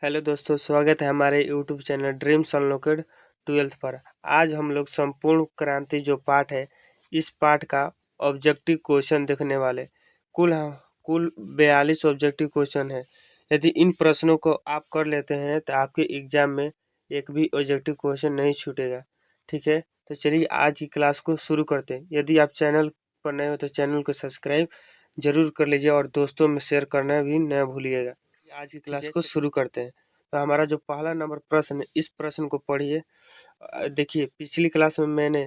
Hello दोस्तों, स्वागत है हमारे YouTube channel dreams unlocked 12th पर। आज हम लोग संपूर्ण क्रांति जो पाठ है, इस पाठ का ऑब्जेक्टिव क्वेश्चन देखने वाले। कुल 42 ऑब्जेक्टिव क्वेश्चन है। यदि इन प्रश्नों को आप कर लेते हैं तो आपके एग्जाम में एक भी ऑब्जेक्टिव क्वेश्चन नहीं छूटेगा। ठीक है, तो चलिए आज की क्लास को शुरू करते हैं। यदि आप चैनल पर नए हो तो चैनल को सब्सक्राइब जरूर कर लीजिए और दोस्तों में शेयर करना भी न भूलिएगा। आज की क्लास को शुरू करते हैं। तो हमारा जो पहला नंबर प्रश्न है, इस प्रश्न को पढ़िए। देखिए, पिछली क्लास में मैंने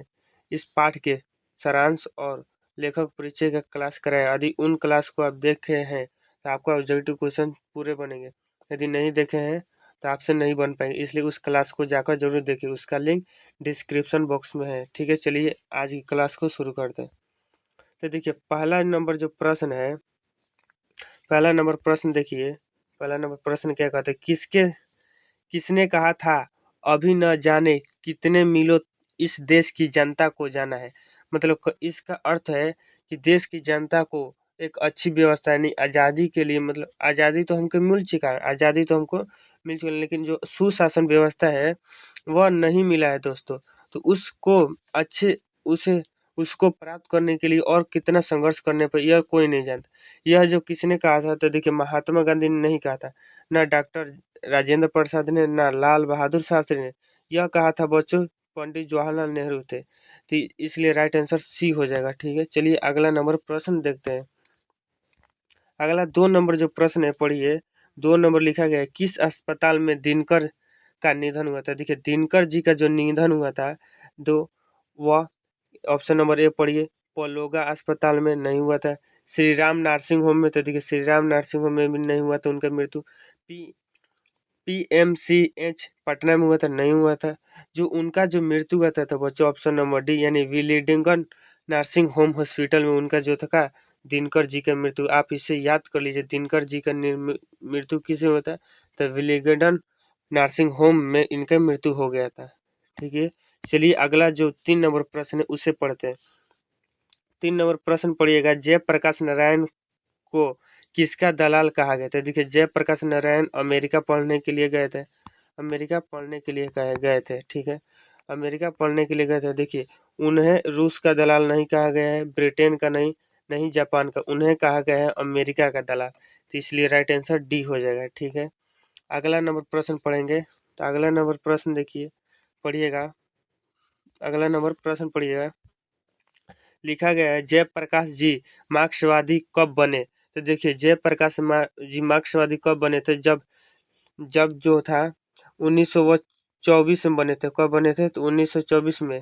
इस पाठ के सारांश और लेखक परिचय का क्लास कराया। यदि उन क्लास को आप देखे हैं तो आपका ऑब्जेक्टिव क्वेश्चन पूरे बनेंगे। यदि नहीं देखे हैं तो आपसे नहीं बन पाएंगे, इसलिए उस क्लास को जाकर जरूर देखिए। उसका लिंक डिस्क्रिप्शन बॉक्स में है। ठीक है, चलिए आज की क्लास को शुरू करते हैं। तो देखिए, पहला नंबर जो प्रश्न है, पहला नंबर प्रश्न देखिए। पहला नंबर प्रश्न क्या कहते हैं, किसने कहा था अभी न जाने कितने मीलों इस देश की जनता को जाना है। मतलब इसका अर्थ है कि देश की जनता को एक अच्छी व्यवस्था यानी आज़ादी के लिए, मतलब आज़ादी तो हमको मिल चुका है, आज़ादी तो हमको मिल चुका है, लेकिन जो सुशासन व्यवस्था है वह नहीं मिला है दोस्तों। तो उसको अच्छे उसे उसको प्राप्त करने के लिए और कितना संघर्ष करने पर, यह कोई नहीं जानता। यह जो किसने कहा था, तो देखिए महात्मा गांधी ने नहीं कहा था, ना डॉक्टर राजेंद्र प्रसाद ने, ना लाल बहादुर शास्त्री ने। यह कहा था बच्चों, पंडित जवाहरलाल नेहरू थे। तो इसलिए राइट आंसर सी हो जाएगा। ठीक है, चलिए अगला नंबर प्रश्न देखते हैं। अगला 2 नंबर जो प्रश्न है पढ़िए। 2 नंबर लिखा गया है, किस अस्पताल में दिनकर का निधन हुआ था। देखिए, दिनकर जी का जो निधन हुआ था, दो वह ऑप्शन नंबर ए पढ़िए, पलोगा अस्पताल में नहीं हुआ था। श्री राम नर्सिंग होम में, तो देखिए श्री राम नर्सिंग होम में भी नहीं हुआ था उनका मृत्यु। पी पीएमसीएच पटना में हुआ था, नहीं हुआ था। जो उनका जो मृत्यु हुआ था, तो बच्चों ऑप्शन नंबर डी यानी विलिंगडन नर्सिंग होम हॉस्पिटल में उनका जो था दिनकर जी का मृत्यु। आप इसे याद कर लीजिए, दिनकर जी का मृत्यु किसे हुआ था, तो विलिंगडन नर्सिंग होम में इनका मृत्यु हो गया था। ठीक है, चलिए अगला जो 3 नंबर प्रश्न है उसे पढ़ते हैं। 3 नंबर प्रश्न पढ़िएगा, जयप्रकाश नारायण को किसका दलाल कहा गया था। देखिए, जयप्रकाश नारायण अमेरिका पढ़ने के लिए गए थे। अमेरिका पढ़ने के लिए गए थे। ठीक है, अमेरिका पढ़ने के लिए गए थे। देखिए, उन्हें रूस का दलाल नहीं कहा गया है, ब्रिटेन का नहीं, नहीं जापान का, उन्हें कहा गया है अमेरिका का दलाल। तो इसलिए राइट आंसर डी हो जाएगा। ठीक है, अगला नंबर प्रश्न पढ़ेंगे। तो अगला नंबर प्रश्न देखिए, पढ़िएगा। अगला नंबर प्रश्न पढ़िएगा। लिखा गया है, जयप्रकाश जी मार्क्सवादी कब बने। तो देखिए, जी मार्क्सवादी कब बने थे, जब जब जो था 1924 में बने थे। कब बने थे, तो 1924 में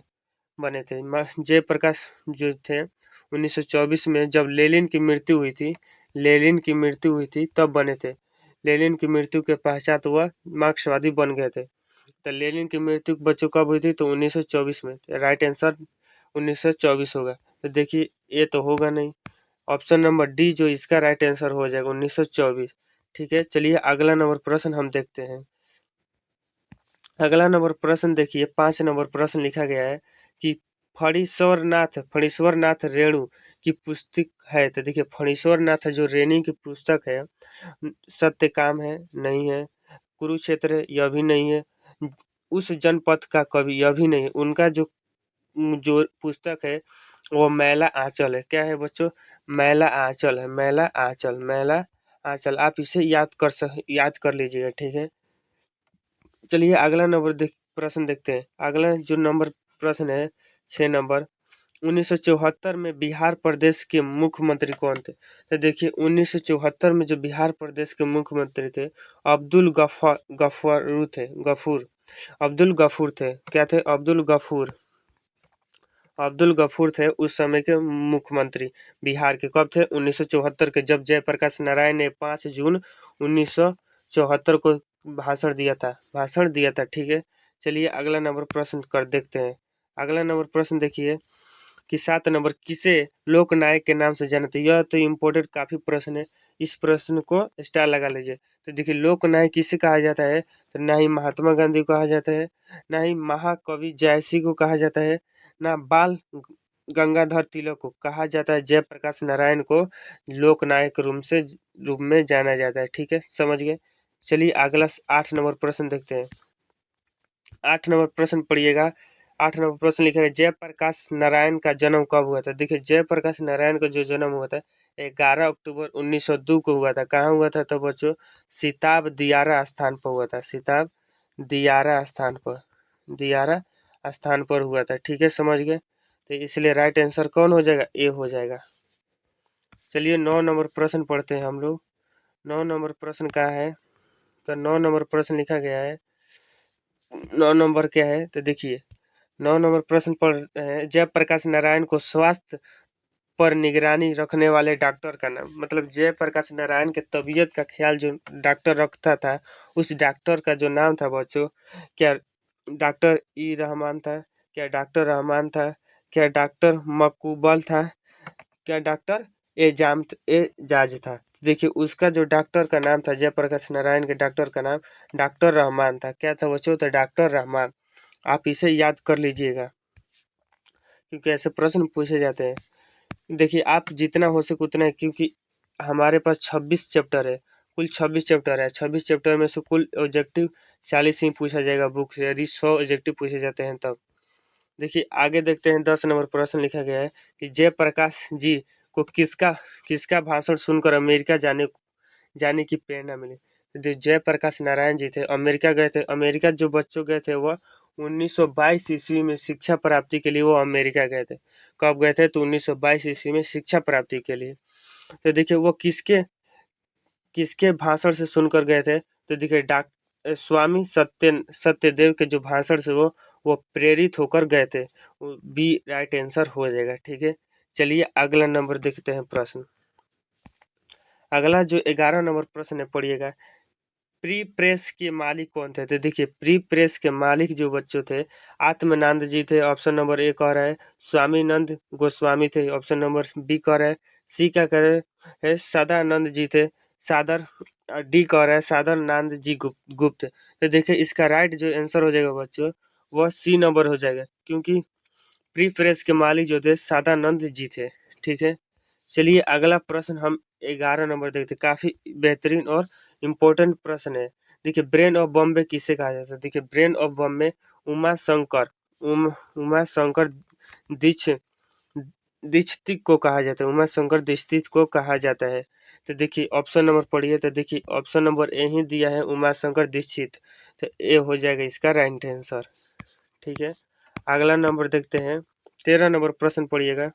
बने थे। जयप्रकाश जो थे 1924 में, जब लेनिन की मृत्यु हुई थी, लेनिन की मृत्यु हुई थी तब बने थे। लेनिन की मृत्यु के पश्चात वह मार्क्सवादी बन गए थे। तो लेनिन की मृत्यु बच्चों कब हुई थी, तो 1924 में। राइट आंसर 1924 होगा। तो देखिए, ये तो होगा नहीं, ऑप्शन नंबर डी जो इसका राइट आंसर हो जाएगा 1924। ठीक है, चलिए अगला नंबर प्रश्न हम देखते हैं। अगला नंबर प्रश्न देखिए, 5 नंबर प्रश्न लिखा गया है कि फणीश्वर नाथ रेणु की पुस्तक है। तो देखिए, फणीश्वर नाथ जो रेणु की पुस्तक है, सत्यकाम है, नहीं है। कुरुक्षेत्र है, यह भी नहीं है। उस जनपद का कवि, यह भी नहीं है। उनका जो जो पुस्तक है वो मैला आंचल है। क्या है बच्चों, मैला आंचल है, मैला आंचल, मैला आंचल। आप इसे याद कर लीजिएगा। ठीक है, चलिए अगला नंबर प्रश्न देखते हैं। अगला जो नंबर प्रश्न है 6 नंबर, 1974 में बिहार प्रदेश के मुख्यमंत्री कौन थे। तो देखिए, 1974 में जो बिहार प्रदेश के मुख्यमंत्री थे, अब्दुल गफूर अब्दुल गफूर थे। क्या थे, अब्दुल गफूर थे उस समय के मुख्यमंत्री बिहार के। कब थे, 1974 के, जब जयप्रकाश नारायण ने 5 जून 1974 को भाषण दिया था। ठीक है, चलिए अगला नंबर प्रश्न कर देखते हैं। अगला नंबर प्रश्न देखिए कि 7 नंबर, किसे लोकनायक के नाम से जानते हैं। यह तो इम्पोर्टेंट काफी प्रश्न है, इस प्रश्न को स्टार लगा लीजिए। तो देखिए, लोकनायक किसे कहा जाता है, तो ना ही महात्मा गांधी को कहा जाता है, ना ही महाकवि जयसिंह को कहा जाता है, ना बाल गंगाधर तिलक को कहा जाता है। जयप्रकाश नारायण को लोकनायक रूप में जाना जाता है। ठीक है, समझ गए। चलिए अगला 8 नंबर प्रश्न देखते हैं। 8 नंबर प्रश्न पढ़िएगा। 8 नंबर प्रश्न लिखा है जयप्रकाश नारायण का जन्म कब हुआ था। देखिए जयप्रकाश नारायण का जो जन्म हुआ था 11 अक्टूबर 1902 को हुआ था। कहाँ हुआ था तो बच्चों सिताब दियारा स्थान पर हुआ था। सिताब दियारा स्थान पर, दियारा स्थान पर हुआ था। ठीक है, समझ गए। तो इसलिए राइट आंसर कौन हो जाएगा, ए हो जाएगा। चलिए 9 नंबर प्रश्न पढ़ते हैं हम लोग। 9 नंबर प्रश्न क्या है, तो 9 नंबर प्रश्न लिखा गया है। 9 नंबर क्या है तो देखिए 9 नंबर प्रश्न पढ़ रहे हैं जयप्रकाश नारायण को स्वास्थ्य पर निगरानी रखने वाले डॉक्टर का नाम। मतलब जयप्रकाश नारायण के तबीयत का ख्याल जो डॉक्टर रखता था उस डॉक्टर का जो नाम था बच्चों, क्या डॉक्टर ई रहमान था, क्या डॉक्टर रहमान था, क्या डॉक्टर मकबूल था, क्या डॉक्टर एजाज था। देखिए उसका जो डॉक्टर का नाम था जयप्रकाश नारायण के डॉक्टर का नाम डॉक्टर रहमान था। क्या था बच्चों, तो डॉक्टर रहमान। आप इसे याद कर लीजिएगा क्योंकि ऐसे प्रश्न पूछे जाते हैं। देखिए आप जितना हो सके उतना है, क्योंकि हमारे पास 26 चैप्टर है, कुल 26 चैप्टर है। 26 चैप्टर में से कुल ऑब्जेक्टिव 40 ही पूछा जाएगा बुक से, यदि 100 ऑब्जेक्टिव पूछे जाते हैं तब। देखिए आगे देखते हैं 10 नंबर प्रश्न लिखा गया है कि जयप्रकाश जी को किसका किसका भाषण सुनकर अमेरिका जाने की प्रेरणा मिली। तो जयप्रकाश नारायण जी थे, अमेरिका गए थे। अमेरिका जो बच्चों गए थे वह 1922 ईस्वी में शिक्षा प्राप्ति के लिए वो अमेरिका गए थे। कब गए थे तो 1922 ईस्वी में शिक्षा प्राप्ति के लिए। तो देखिए वो किसके किसके भाषण से सुनकर गए थे तो देखिए स्वामी सत्यदेव के जो भाषण से वो प्रेरित होकर गए थे। बी राइट आंसर हो जाएगा। ठीक है, चलिए अगला नंबर देखते हैं प्रश्न। अगला जो 11 नंबर प्रश्न है पढ़िएगा। प्री प्रेस के मालिक कौन थे। तो देखिए प्री प्रेस के मालिक जो बच्चों थे आत्मानंद जी थे, ऑप्शन नंबर ए कह रहा है। स्वामीनंद गोस्वामी थे, ऑप्शन नंबर बी कह रहा है। सी क्या कह रहे है, सदानंद जी थे। सादर डी कह रहा है सादरनंद जी गुप्त। तो देखिए इसका राइट जो आंसर हो जाएगा बच्चों वह सी नंबर हो जाएगा, क्योंकि प्री प्रेस के मालिक जो थे सदानंद जी थे। ठीक है, चलिए अगला प्रश्न हम 11 नंबर देखते हैं। काफी बेहतरीन और इम्पोर्टेंट प्रश्न है। देखिए ब्रेन ऑफ बॉम्बे किसे कहा जाता है। देखिए ब्रेन ऑफ बॉम्बे उमा शंकर उमा शंकर दीक्ष दीक्षित को कहा जाता है। उमा शंकर दीक्षित को कहा जाता है। तो देखिए ऑप्शन नंबर पढ़िए। तो देखिए ऑप्शन नंबर ए ही दिया है, उमा शंकर दीक्षित। तो ए हो जाएगा इसका राइट आंसर। ठीक है, अगला नंबर देखते हैं। 13 नंबर प्रश्न पढ़िएगा।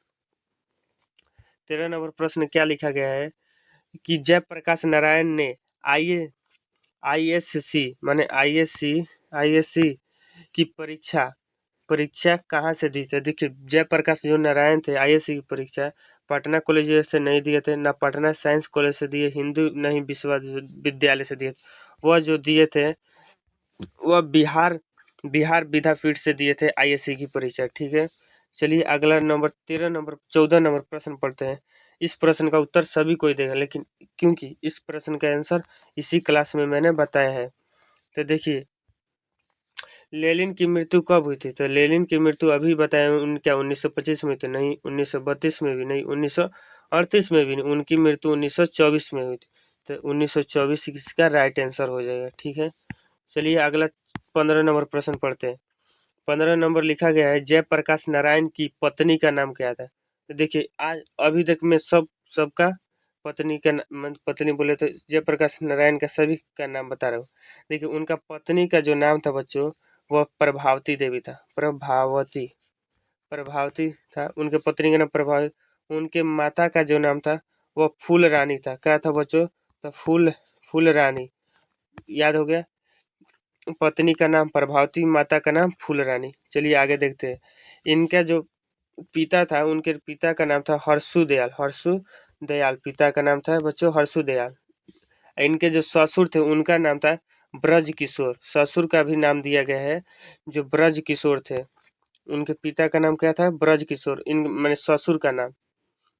13 नंबर प्रश्न क्या लिखा गया है कि जयप्रकाश नारायण ने आईएससी माने आईएससी की परीक्षा परीक्षा कहाँ से दी थी। देखिए जयप्रकाश जो नारायण थे आईएससी की परीक्षा पटना कॉलेज से नहीं दिए थे, ना पटना साइंस कॉलेज से दिए, हिंदू नहीं विश्वविद्यालय से दिए। वह जो दिए थे वह बिहार विद्यापीठ से दिए थे आईएससी की परीक्षा। ठीक है, चलिए अगला नंबर 14 नंबर प्रश्न पढ़ते हैं। इस प्रश्न का उत्तर सभी कोई देगा, लेकिन क्योंकि इस प्रश्न का आंसर इसी क्लास में मैंने बताया है। तो देखिए लेनिन की मृत्यु कब हुई थी। तो लेनिन की मृत्यु अभी बताया क्या 1925 में तो नहीं, 1932 में भी नहीं, 1938 में भी नहीं, उनकी मृत्यु 1924 में हुई थी। तो 1924 इसका राइट आंसर हो जाएगा। ठीक है, चलिए अगला 15 नंबर प्रश्न पढ़ते हैं। 15 नंबर लिखा गया है जयप्रकाश नारायण की पत्नी का नाम क्या था। तो देखिए आज अभी तक मैं सबका पत्नी का पत्नी बोले तो जयप्रकाश नारायण का सभी का नाम बता रहा हूँ। देखिए उनका पत्नी का जो नाम था बच्चों वह प्रभावती देवी था। प्रभावती प्रभावती था उनके पत्नी का नाम प्रभावती। उनके माता का जो नाम था वह फूल रानी था। क्या था बच्चों, तो फूल रानी। याद हो गया, पत्नी का नाम प्रभावती, माता का नाम फूल रानी। चलिए आगे देखते हैं। इनका जो पिता था उनके पिता का नाम था हर्षु दयाल पिता का नाम था बच्चों हर्षु दयाल। इनके जो ससुर थे उनका नाम था ब्रज किशोर। ससुर का भी नाम दिया गया है जो ब्रज किशोर थे। उनके पिता का नाम क्या था, ब्रज किशोर। इन मैंने ससुर का नाम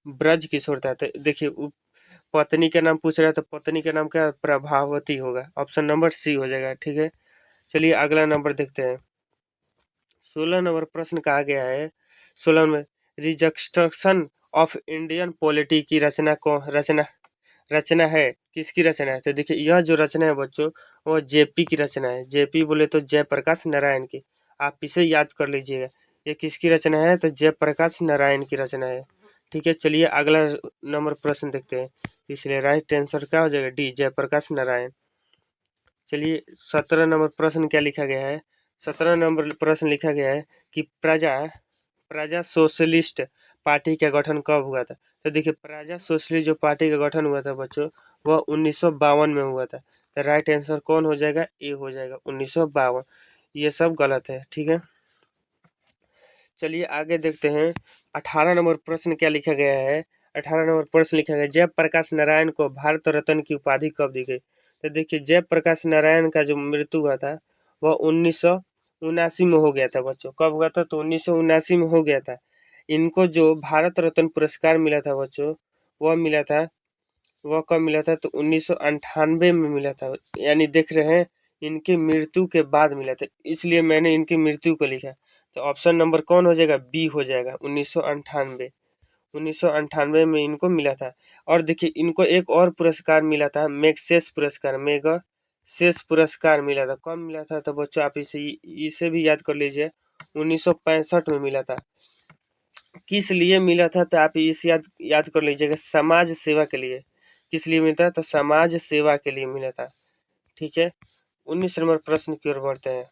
ब्रज किशोर था। तो देखिए पत्नी का नाम पूछ रहा है तो पत्नी का नाम क्या प्रभावती होगा, ऑप्शन नंबर सी हो जाएगा। ठीक है, चलिए अगला नंबर देखते हैं। 16 नंबर प्रश्न कहा गया है 16 में रिजस्ट्रक्शन ऑफ इंडियन पॉलिटी की रचना रचना है, किसकी रचना है? तो देखिए यह जो रचना है बच्चों, वो जेपी की रचना है। जेपी बोले तो जयप्रकाश नारायण की, आप इसे याद कर लीजिएगा। ये किसकी रचना है? तो जयप्रकाश नारायण की रचना है। ठीक है, चलिए अगला नंबर प्रश्न देखते हैं। इसलिए राइट आंसर क्या हो जाएगा? डी, जयप्रकाश नारायण। चलिए 17 नंबर प्रश्न क्या लिखा गया है? 17 नंबर प्रश्न लिखा गया है कि प्रजा प्रजा सोशलिस्ट पार्टी का गठन कब हुआ था? तो देखिए प्रजा सोशलिस्ट जो पार्टी का गठन हुआ था बच्चों, वह 1952 में हुआ था। तो राइट आंसर कौन हो जाएगा? ए हो जाएगा, 1952। ये सब गलत है। ठीक है, चलिए आगे देखते हैं। 18 नंबर प्रश्न क्या लिखा गया है? 18 नंबर प्रश्न लिखा गया, जयप्रकाश नारायण को भारत रत्न की उपाधि कब दी गई? तो देखिए जयप्रकाश नारायण का जो मृत्यु हुआ था वह 1979 में हो गया था बच्चों। कब हुआ था? तो 1979 में हो गया था। इनको जो भारत रत्न पुरस्कार मिला था बच्चों, वह मिला था, वह कब मिला था? तो 1998 में मिला था। यानी देख रहे हैं, इनकी मृत्यु के बाद मिला था, इसलिए मैंने इनकी मृत्यु को लिखा। तो ऑप्शन नंबर कौन हो जाएगा? बी हो जाएगा, 1998। 1998 में इनको मिला था। और देखिए इनको एक और पुरस्कार मिला था, मैग्सेस पुरस्कार, मैग्सेस पुरस्कार मिला था। कब मिला था? तो बच्चों आप इसे भी याद कर लीजिए, 1965 में मिला था। किस लिए मिला था? तो आप इसे याद कर लीजिएगा, समाज सेवा के लिए। किस लिए मिला था? तो समाज सेवा के लिए मिला था। ठीक है, 19 नंबर प्रश्न की ओर बढ़ते हैं।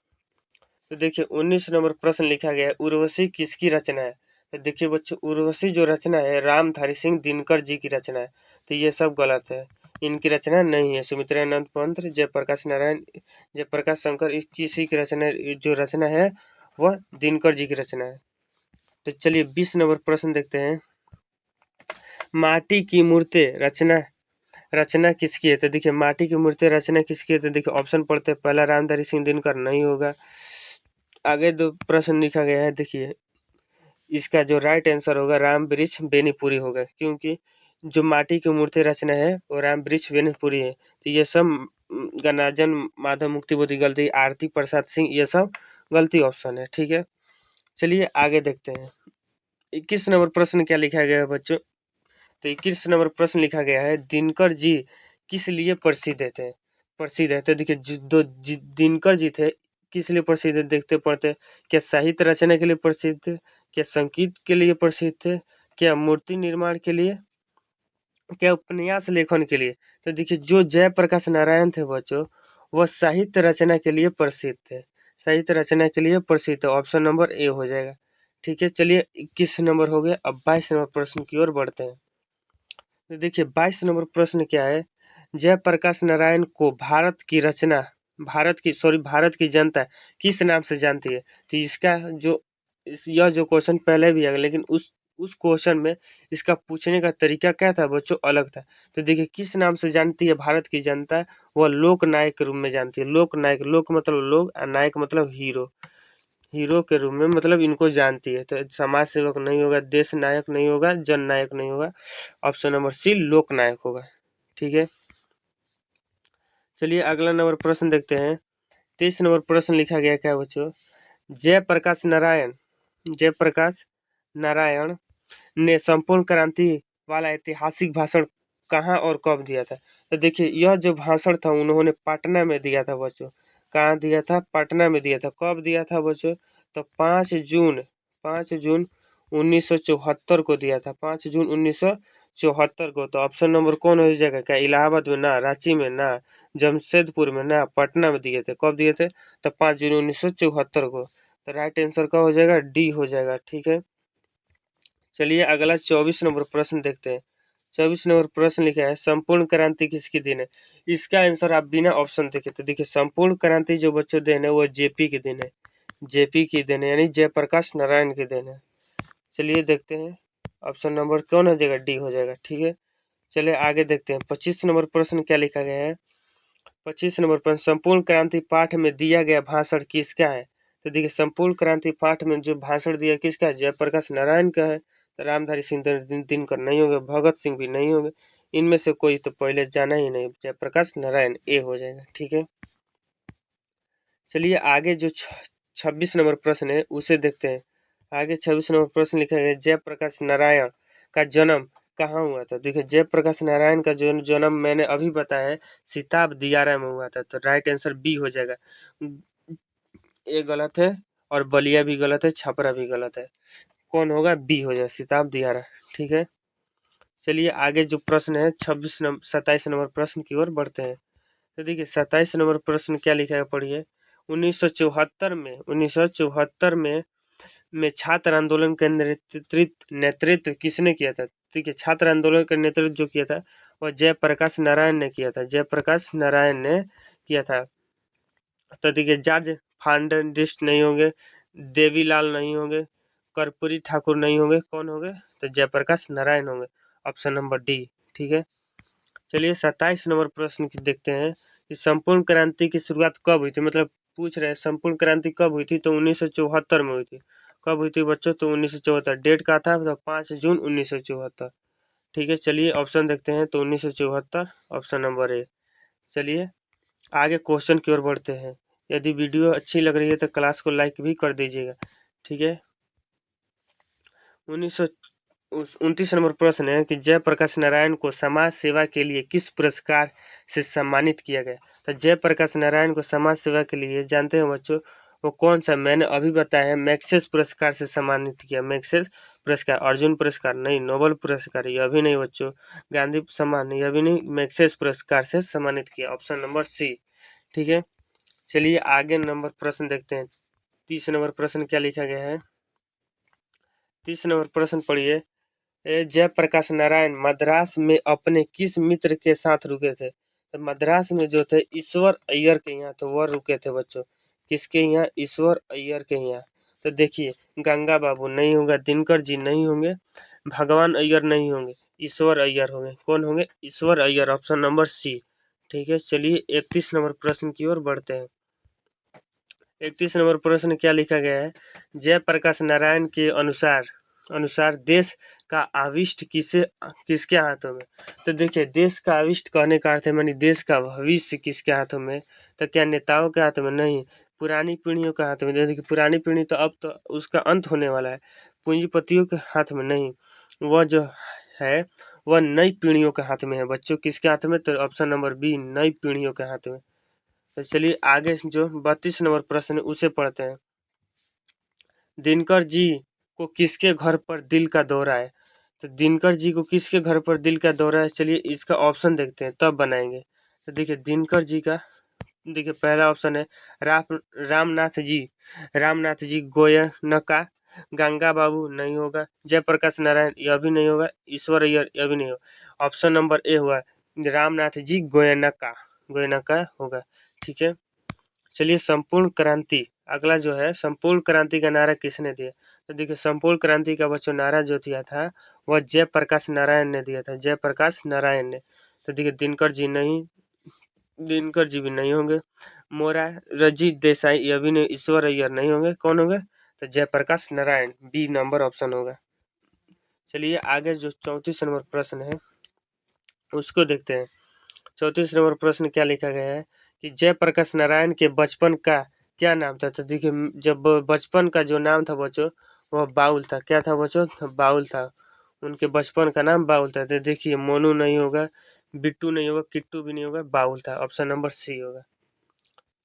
तो देखिए 19 नंबर प्रश्न लिखा गया है, उर्वशी किसकी रचना है? तो देखिए बच्चों उर्वशी जो रचना है रामधारी सिंह दिनकर जी की रचना है। तो ये सब गलत है, इनकी रचना नहीं है। सुमित्रानंद पंत, जयप्रकाश नारायण, जयप्रकाश शंकर, किसी की रचना, जो रचना है वह दिनकर जी की रचना है। तो चलिए 20 नंबर प्रश्न देखते हैं। माटी की मूर्ति रचना रचना किसकी है? तो देखिए माटी की मूर्ति रचना किसकी है? तो देखिए ऑप्शन पढ़ते हैं। पहला रामधारी सिंह दिनकर नहीं होगा। आगे दो प्रश्न लिखा गया है, देखिए इसका जो राइट आंसर होगा राम वृक्ष बेनीपुरी होगा, क्योंकि जो माटी की मूर्ति रचना है वो राम वृक्ष बेनीपुरी है। तो ये सब गणार्जन माधव मुक्तिबोधि गलती, आरती प्रसाद सिंह, ये सब गलती ऑप्शन है। ठीक है, चलिए आगे देखते हैं। 21 नंबर प्रश्न क्या लिखा गया है बच्चों? तो 21 नंबर प्रश्न लिखा गया है, दिनकर जी किस लिए प्रसिद्ध थे? प्रसिद्ध है, तो देखिए दिनकर जी थे, किस लिए प्रसिद्ध है? देखते पढ़ते। क्या साहित्य रचना के लिए प्रसिद्ध थे? क्या संगीत के लिए प्रसिद्ध थे? क्या मूर्ति निर्माण के लिए? क्या उपन्यास लेखन के लिए? तो देखिए जो जयप्रकाश नारायण थे बच्चों, वह साहित्य रचना के लिए प्रसिद्ध थे। साहित्य रचना के लिए प्रसिद्ध है, ऑप्शन नंबर ए हो जाएगा। ठीक है, चलिए 21 नंबर हो गया। अब 22 नंबर प्रश्न की ओर बढ़ते हैं। तो देखिए 22 नंबर प्रश्न क्या है? जयप्रकाश नारायण को भारत की जनता किस नाम से जानती है? तो इसका जो यह जो क्वेश्चन पहले भी है, लेकिन उस क्वेश्चन में इसका पूछने का तरीका क्या था बच्चों? अलग था। तो देखिए किस नाम से जानती है भारत की जनता? वह लोक नायक के रूप में जानती है। लोक नायक, लोक मतलब लोग और नायक मतलब हीरो, हीरो के रूप में मतलब इनको जानती है। तो समाज सेवक नहीं होगा, देश नायक नहीं होगा, जन नायक नहीं होगा, ऑप्शन नंबर सी लोक नायक होगा। ठीक है, चलिए अगला नंबर प्रश्न देखते हैं। 23 नंबर प्रश्न लिखा गया क्या बच्चों? जयप्रकाश नारायण जयप्रकाश नारायण ने संपूर्ण क्रांति वाला ऐतिहासिक भाषण कहाँ और कब दिया था? तो देखिए यह जो भाषण था उन्होंने पटना में दिया था बच्चों। कहाँ दिया था? पटना में दिया था। कब दिया था बच्चों? तो 5 जून 1974 को दिया था, 5 जून 1974 को। तो ऑप्शन नंबर कौन हो जाएगा? क्या इलाहाबाद में ना, रांची में ना, जमशेदपुर में ना, पटना में दिए थे। कब दिए थे? तो 5 जून 1974 को। तो राइट आंसर का हो जाएगा डी हो जाएगा। ठीक है, चलिए अगला 24 नंबर प्रश्न देखते हैं। 24 नंबर प्रश्न लिखा है, संपूर्ण क्रांति किसकी दिन है? इसका आंसर आप बिना ऑप्शन देखे, तो देखिए संपूर्ण क्रांति जो बच्चों दिन है वो जेपी की दिन है। जेपी की दिन है, यानी जयप्रकाश नारायण की दिन है। चलिए देखते हैं, ऑप्शन नंबर कौन हो जाएगा? डी हो जाएगा। ठीक है, चलिए आगे देखते हैं। 25 नंबर प्रश्न क्या लिखा गया है? 25 नंबर प्रश्न, संपूर्ण क्रांति पाठ में दिया गया भाषण किसका है? तो देखिए संपूर्ण क्रांति पाठ में जो भाषण दिया किसका है? जयप्रकाश नारायण का है। तो रामधारी सिंह दिनकर नहीं होंगे, भगत सिंह भी नहीं होंगे, इनमें से कोई तो पहले जाना ही नहीं। जयप्रकाश नारायण ए हो जाएगा। ठीक है, चलिए आगे जो 26 नंबर प्रश्न है उसे देखते हैं। आगे 26 नंबर प्रश्न लिखा है, जयप्रकाश नारायण का जन्म कहाँ हुआ था? देखिए जयप्रकाश नारायण का जो जन्म मैंने अभी बताया है सिताब दियारा में हुआ था, तो राइट आंसर बी हो जाएगा। ए गलत है और बलिया भी गलत है, छपरा भी गलत है। कौन होगा? बी हो जाए, सिताब दियारा। ठीक है, चलिए आगे जो प्रश्न है 27 नंबर प्रश्न की ओर बढ़ते हैं। तो देखिए 27 नंबर प्रश्न क्या लिखा है, पढ़िए। 1974 में छात्र आंदोलन का नेतृत्व किसने किया था? ठीक है, छात्र आंदोलन का नेतृत्व जो किया था वह जयप्रकाश नारायण ने किया था, जयप्रकाश नारायण ने किया था। तो देखिए जॉर्ज फर्नांडिस नहीं होंगे, देवीलाल नहीं होंगे, कर्पूरी ठाकुर नहीं होंगे, कौन होंगे? तो जयप्रकाश नारायण होंगे, ऑप्शन नंबर डी। ठीक है, चलिए 27 नंबर प्रश्न की देखते हैं कि संपूर्ण क्रांति की शुरुआत कब हुई थी, मतलब पूछ रहे हैं संपूर्ण क्रांति कब हुई थी, तो 1974 में हुई थी। कब हुई थी बच्चों? तो 1974। डेट का था तो 5 जून 1974। ठीक है, चलिए ऑप्शन देखते हैं, तो 1974 ऑप्शन नंबर ए। चलिए आगे क्वेश्चन की ओर बढ़ते हैं। यदि वीडियो अच्छी लग रही है तो क्लास को लाइक भी कर दीजिएगा। ठीक है, 1929 नंबर प्रश्न है कि जयप्रकाश नारायण को समाज सेवा के लिए किस पुरस्कार से सम्मानित किया गया? तो जयप्रकाश नारायण को समाज सेवा के लिए जानते हैं बच्चों वो कौन सा? मैंने अभी बताया है, मैक्सेस पुरस्कार से सम्मानित किया। मैक्सेस पुरस्कार, अर्जुन पुरस्कार नहीं, नोबल पुरस्कार यह भी नहीं बच्चों, गांधी सम्मान यह भी नहीं, मैक्सेस पुरस्कार से सम्मानित किया, ऑप्शन नंबर सी। ठीक है, चलिए आगे नंबर प्रश्न देखते हैं। 30 नंबर प्रश्न क्या लिखा गया है? 30 नंबर प्रश्न पढ़िए। जयप्रकाश नारायण मद्रास में अपने किस मित्र के साथ रुके थे? तो मद्रास में जो थे ईश्वर अय्यर के यहाँ, तो वह रुके थे बच्चों। किसके यहाँ? ईश्वर अय्यर के यहाँ। तो देखिए गंगा बाबू नहीं होगा, दिनकर जी नहीं होंगे, भगवान अय्यर नहीं होंगे, ईश्वर अय्यर होंगे। कौन होंगे? ईश्वर अय्यर, ऑप्शन नंबर सी। ठीक है, चलिए 31 नंबर प्रश्न की ओर बढ़ते हैं। 31 नंबर प्रश्न क्या लिखा गया है? जयप्रकाश नारायण के अनुसार अनुसार देश का आविष्ट किसके हाथों में? तो देखिए देश का आविष्ट कहने का अर्थ है मानी देश का भविष्य किसके हाथों में? तो क्या नेताओं के हाथों में? नहीं, पुरानी पीढ़ियों के हाथ में। जैसे कि पुरानी पीढ़ी तो अब तो उसका अंत होने वाला है, पूंजीपतियों के हाथ में नहीं, वह जो है वह नई पीढ़ियों के हाथ में है बच्चों। किसके हाथ में? तो ऑप्शन नंबर बी, नई पीढ़ियों के हाथ में। तो चलिए आगे जो 32 नंबर प्रश्न है उसे पढ़ते हैं। दिनकर जी को किसके घर पर दिल का दौरा है? तो दिनकर जी को किसके घर पर दिल का दौरा है? चलिए इसका ऑप्शन देखते हैं तब बनाएंगे। तो देखिए दिनकर जी का, देखिए पहला ऑप्शन है रामनाथ जी, रामनाथ जी गोयनका, गंगा बाबू नहीं होगा, जयप्रकाश नारायण यह भी नहीं होगा, ईश्वर अय्यर यह भी नहीं होगा। ऑप्शन नंबर ए हुआ रामनाथ जी गोयनका, गोयनका होगा। ठीक है, चलिए संपूर्ण क्रांति, अगला जो है संपूर्ण क्रांति का नारा किसने दिया? तो देखिए संपूर्ण क्रांति का बच्चों नारा जो दिया था वह जयप्रकाश नारायण ने दिया था, जयप्रकाश नारायण ने। तो देखिए दिनकर जी नहीं, दिनकर जी भी नहीं होंगे, मोरारजी देसाई यह भी नहीं, ईश्वर अय्यर नहीं होंगे, कौन होंगे? तो Jayaprakash Narayan, B number option होगा। चलिए आगे जो 34 नंबर प्रश्न है उसको देखते हैं। 34 नंबर प्रश्न क्या लिखा गया है कि जयप्रकाश नारायण के बचपन का क्या नाम था? तो देखिए जब बचपन का जो नाम था बच्चों वह बाउल था। क्या था बच्चों? तो बाउल था, उनके बचपन का नाम बाउल था। तो देखिए मोनू नहीं होगा, बिट्टू नहीं होगा, किट्टू भी नहीं होगा, बाउल था, ऑप्शन नंबर सी होगा।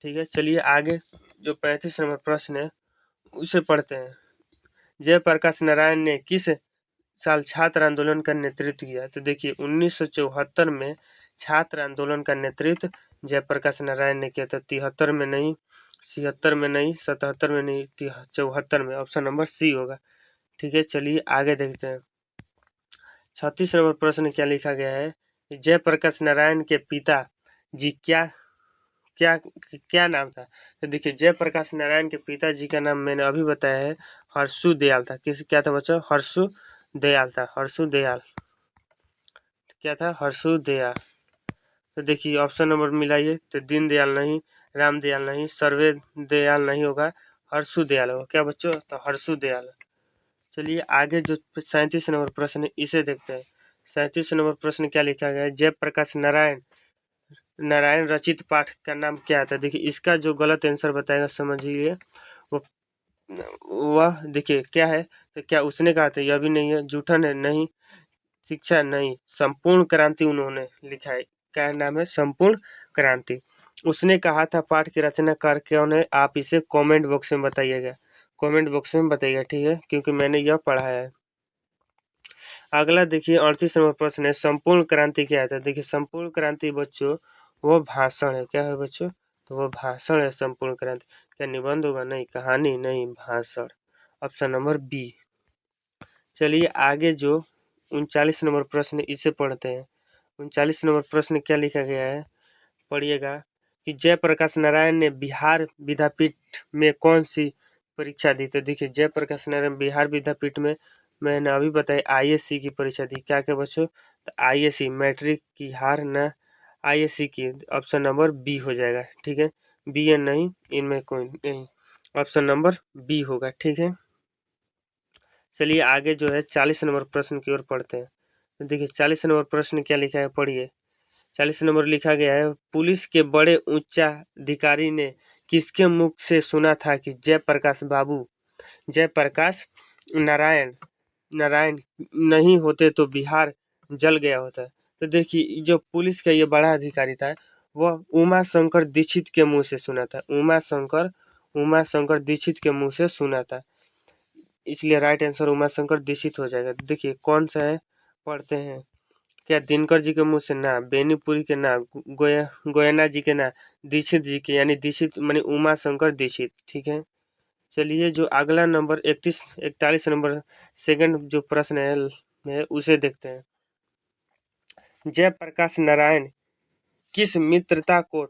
ठीक है, चलिए आगे जो 35 नंबर प्रश्न है उसे पढ़ते हैं। जयप्रकाश नारायण ने किस साल छात्र आंदोलन का नेतृत्व किया? तो देखिए 1974 में छात्र आंदोलन का नेतृत्व जयप्रकाश नारायण ने किया था। 73 में नहीं, 76 में नहीं, 77 में नहीं, 74 में, ऑप्शन नंबर सी होगा। ठीक है, चलिए आगे देखते हैं। 36 नंबर प्रश्न क्या लिखा गया है? जयप्रकाश नारायण के पिता जी क्या क्या क्या नाम था? तो देखिए जयप्रकाश नारायण के पिताजी का नाम मैंने अभी बताया है, हर्षु दयाल था। किस क्या था बच्चों? हर्षु दयाल था, हर्षु दयाल। क्या था? हर्षु दयाल। तो देखिए ऑप्शन नंबर मिलाइए, तो दीन दयाल नहीं, राम दयाल नहीं, सर्वे दयाल नहीं होगा, हर्षु दयाल होगा। क्या बच्चों? तो हर्षु दयाल। चलिए आगे जो 37 नंबर प्रश्न है इसे देखते हैं। 37 नंबर प्रश्न क्या लिखा गया है? जयप्रकाश नारायण नारायण रचित पाठ का नाम क्या था? देखिए इसका जो गलत आंसर बताएगा समझिए वो, वह देखिए क्या है? तो क्या उसने कहा था? यह भी नहीं है, जूठन है नहीं, शिक्षा नहीं, संपूर्ण क्रांति उन्होंने लिखा है। क्या नाम है? संपूर्ण क्रांति। उसने कहा था पाठ की रचना कर कौन है? आप इसे कमेंट बॉक्स में बताइएगा, कमेंट बॉक्स में बताइएगा, ठीक है, क्योंकि मैंने यह पढ़ा है। अगला देखिए 38 नंबर प्रश्न है, संपूर्ण क्रांति क्या है? देखिए संपूर्ण क्रांति बच्चों वो भाषण है। क्या है बच्चों? तो वो भाषण है संपूर्ण क्रांति। क्या निबंध होगा? नहीं। कहानी नहीं, भाषण। Option number B. चलिए आगे जो 39 नंबर प्रश्न इसे पढ़ते हैं। 39 नंबर प्रश्न क्या लिखा गया है? पढ़िएगा कि जयप्रकाश नारायण ने बिहार विद्यापीठ में कौन सी परीक्षा दी? तो देखिए जयप्रकाश नारायण बिहार विद्यापीठ में, मैंने अभी बताया आईएससी की परीक्षा दी। क्या क्या बच्चों? तो आईएससी, मैट्रिक की हार न आईएससी की। ऑप्शन नंबर बी हो जाएगा, ठीक है। बी या नहीं, इनमें कोई नहीं, ऑप्शन नंबर बी होगा, ठीक है। चलिए आगे जो है 40 नंबर प्रश्न की ओर पढ़ते हैं। तो देखिए 40 नंबर प्रश्न क्या लिखा है, पढ़िए। 40 नंबर लिखा गया है, पुलिस के बड़े उच्चाधिकारी ने किसके मुख से सुना था कि जयप्रकाश बाबू, जयप्रकाश नारायण नारायण नहीं होते तो बिहार जल गया होता। तो देखिए जो पुलिस का ये बड़ा अधिकारी था, वह उमा शंकर दीक्षित के मुंह से सुना था। उमा शंकर दीक्षित के मुंह से सुना था, इसलिए राइट आंसर उमा शंकर दीक्षित हो जाएगा। देखिए कौन सा है, पढ़ते हैं। क्या दिनकर जी के मुंह से? ना। बेनीपुरी के? ना। गोयना जी के? ना। दीक्षित जी के, यानी दीक्षित मानी उमा शंकर दीक्षित, ठीक है। चलिए जो अगला नंबर 41 नंबर सेकंड जो प्रश्न है उसे देखते हैं। जयप्रकाश नारायण किस मित्रता को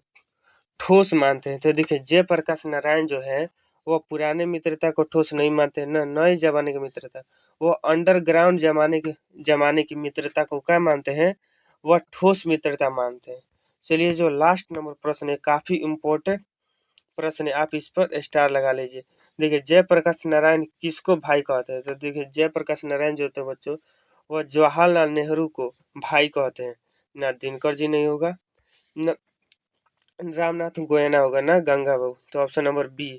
ठोस मानते हैं? तो देखिए जयप्रकाश नारायण जो है वो पुराने मित्रता को ठोस नहीं मानते हैं, न नए जमाने की मित्रता, वो अंडरग्राउंड जमाने की मित्रता को क्या मानते हैं? वह ठोस मित्रता मानते हैं। चलिए जो लास्ट नंबर प्रश्न है, काफी इम्पोर्टेंट प्रश्न है, आप इस पर स्टार लगा लीजिए। देखिए जयप्रकाश नारायण किसको भाई कहते हैं? तो देखिए जयप्रकाश नारायण जो होते हैं बच्चों, वह जवाहरलाल नेहरू को भाई कहते हैं। ना दिनकर जी नहीं होगा, न रामनाथ गोयना होगा, ना गंगा बाबू। तो ऑप्शन नंबर बी।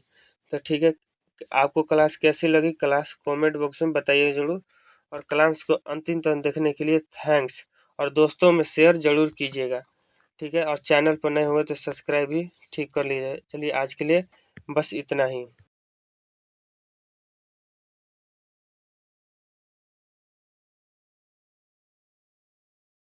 तो ठीक है, आपको क्लास कैसी लगी? क्लास कमेंट बॉक्स में बताइए जरूर, और क्लास को अंतिम तक देखने के लिए थैंक्स, और दोस्तों में शेयर जरूर कीजिएगा, ठीक है। और चैनल पर नए हुए तो सब्सक्राइब भी ठीक कर लीजिए। चलिए आज के लिए बस इतना ही।